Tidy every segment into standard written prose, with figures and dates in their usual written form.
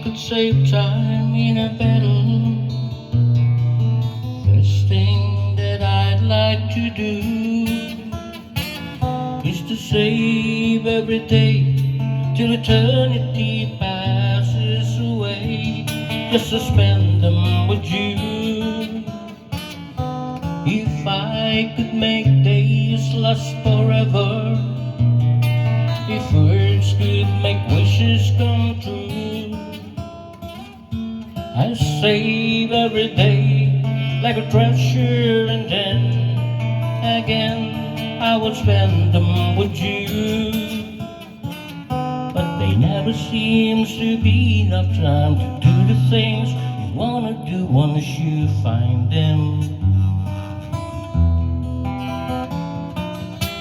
could save time in a battle, first thing that I'd like to do is to save every day till eternity passes away, just to spend them with you. If I could make days last forever, if words could make wishes come true, I'd save every day like a treasure, and then again I would spend them with you. But there never seems to be enough time to do the things you wanna do once you find them.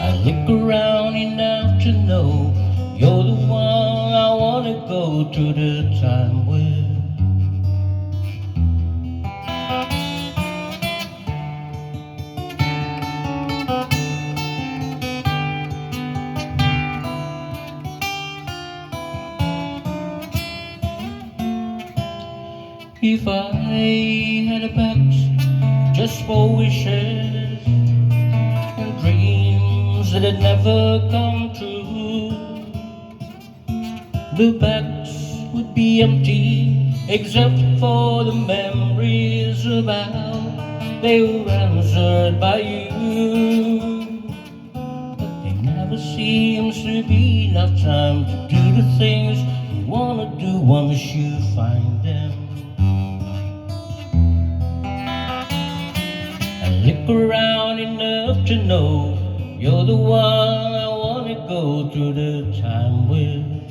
I look around enough to know you're the one I wanna go through the time with. If I had a box just for wishes and dreams that had never come true, the box would be empty except for the memories of how they were answered by you. But there never seems to be enough time to do the things you wanna do once you find them. Look around enough to know you're the one I wanna go through the time with.